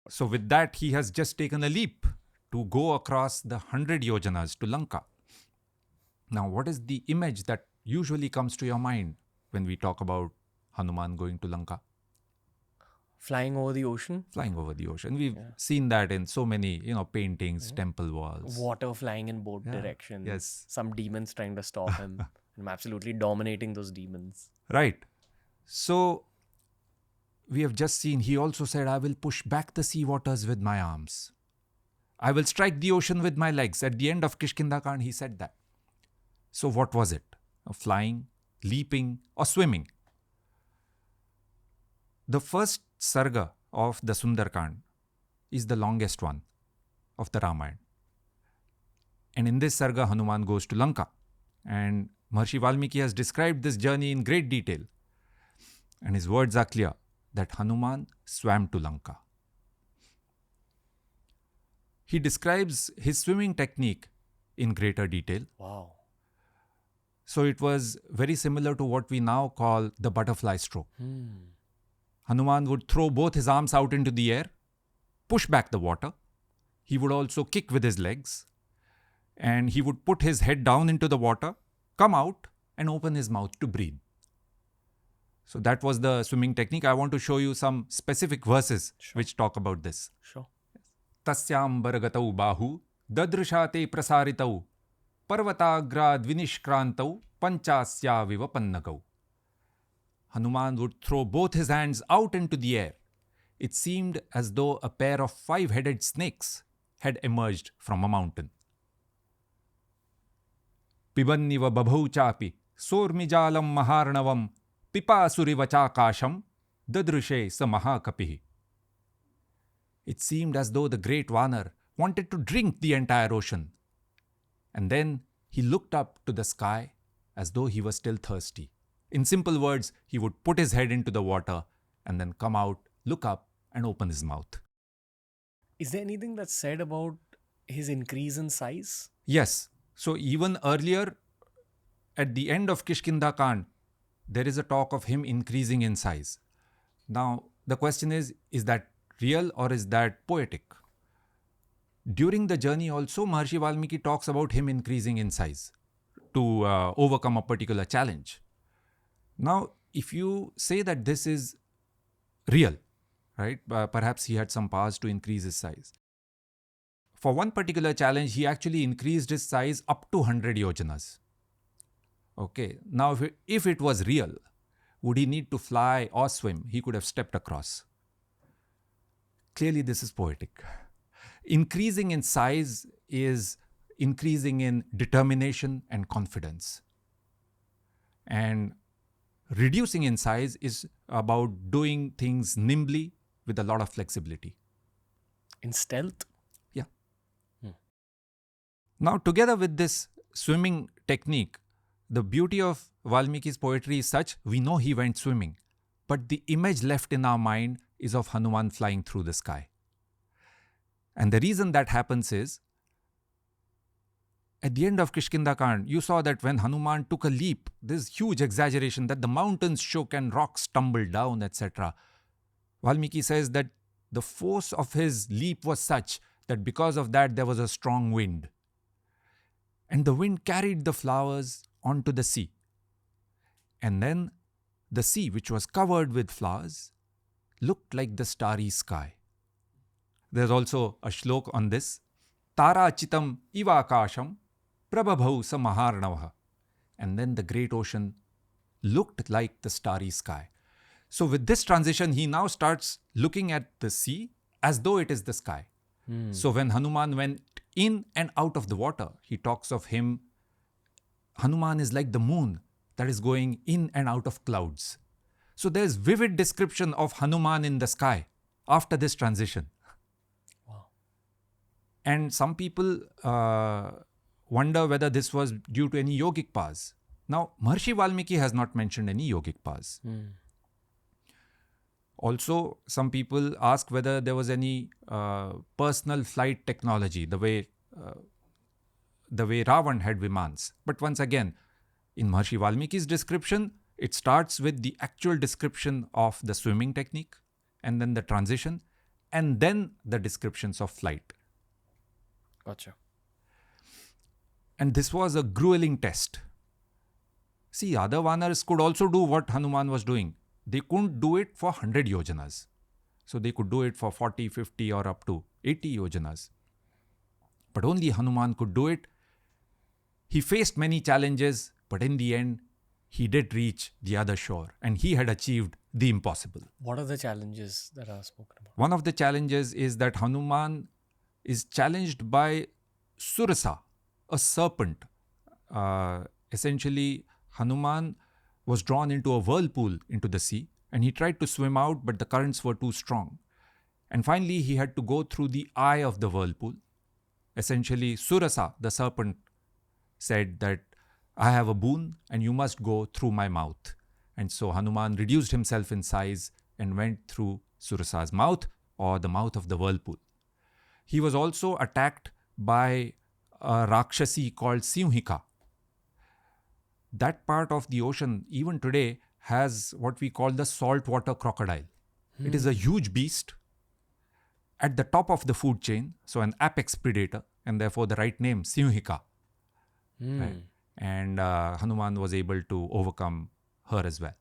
So with that, he has just taken a leap to go across the 100 yojanas to Lanka. Now, what is the image that usually comes to your mind when we talk about Hanuman going to Lanka? Flying over the ocean. Flying over the ocean. We've seen that in so many, paintings, temple walls. Water flying in both directions. Yes. Some demons trying to stop him. I'm absolutely dominating those demons. Right. So we have just seen, he also said, I will push back the sea waters with my arms. I will strike the ocean with my legs. At the end of Kishkinda Kand, he said that. So what was it? Flying, leaping, or swimming? The first sarga of the Sundarkand is the longest one of the Ramayana. And in this sarga, Hanuman goes to Lanka. And Maharishi Valmiki has described this journey in great detail. And his words are clear that Hanuman swam to Lanka. He describes his swimming technique in greater detail. Wow. So it was very similar to what we now call the butterfly stroke. Hanuman would throw both his arms out into the air, push back the water. He would also kick with his legs. And he would put his head down into the water, come out, and open his mouth to breathe. So that was the swimming technique. I want to show you some specific verses which talk about this. Sure. Tasyam baragatau bahu, dadrishate prasaritau, parvatagrad vinishkrantau, panchasya vivapannakau. Hanuman would throw both his hands out into the air. It seemed as though a pair of 5-headed snakes had emerged from a mountain. Pibanniva babhau chapi, sormijalam maharnavam, pipasuriva chakasham, dadrishe sa mahakapihi. It seemed as though the great Vanar wanted to drink the entire ocean. And then he looked up to the sky as though he was still thirsty. In simple words, he would put his head into the water and then come out, look up, and open his mouth. Is there anything that's said about his increase in size? Yes. So even earlier, at the end of Kishkinda Kand, there is a talk of him increasing in size. Now, the question is that real or is that poetic? During the journey also, Maharishi Valmiki talks about him increasing in size to overcome a particular challenge. Now, if you say that this is real, right, perhaps he had some powers to increase his size. For one particular challenge, he actually increased his size up to 100 yojanas. Okay, now if it was real, would he need to fly or swim? He could have stepped across. Clearly, this is poetic. Increasing in size is increasing in determination and confidence. And reducing in size is about doing things nimbly with a lot of flexibility. In stealth? Yeah. Now, together with this swimming technique, the beauty of Valmiki's poetry is such, we know he went swimming, but the image left in our mind is of Hanuman flying through the sky. And the reason that happens is, at the end of Kishkinda Kand, you saw that when Hanuman took a leap, this huge exaggeration that the mountains shook and rocks tumbled down, etc. Valmiki says that the force of his leap was such that because of that there was a strong wind. And the wind carried the flowers onto the sea. And then the sea, which was covered with flowers, looked like the starry sky. There's also a shlok on this. Tara chitam ivakasham prabhabhau samaharnavaha. And then the great ocean looked like the starry sky. So with this transition, he now starts looking at the sea as though it is the sky. So when Hanuman went in and out of the water, he talks of him. Hanuman is like the moon that is going in and out of clouds. So there's vivid description of Hanuman in the sky after this transition. Wow. And some people wonder whether this was due to any yogic powers. Now, Maharishi Valmiki has not mentioned any yogic powers. Also, some people ask whether there was any personal flight technology, the way Ravan had Vimans. But once again, in Maharishi Valmiki's description, it starts with the actual description of the swimming technique and then the transition. and then the descriptions of flight. Gotcha. And this was a grueling test. See, other Vanars could also do what Hanuman was doing. They couldn't do it for 100 yojanas. So they could do it for 40, 50 or up to 80 yojanas. But only Hanuman could do it. He faced many challenges, but in the end, he did reach the other shore and he had achieved the impossible. What are the challenges that are spoken about? One of the challenges is that Hanuman is challenged by Surasa, a serpent. Essentially, Hanuman was drawn into a whirlpool into the sea and he tried to swim out, but the currents were too strong. And finally, he had to go through the eye of the whirlpool. Essentially, Surasa, the serpent, said that I have a boon and you must go through my mouth. And so Hanuman reduced himself in size and went through Surasa's mouth or the mouth of the whirlpool. He was also attacked by a Rakshasi called Simhika. That part of the ocean, even today, has what we call the saltwater crocodile. It is a huge beast at the top of the food chain, so an apex predator, and therefore the right name, Simhika. Right? And Hanuman was able to overcome her as well.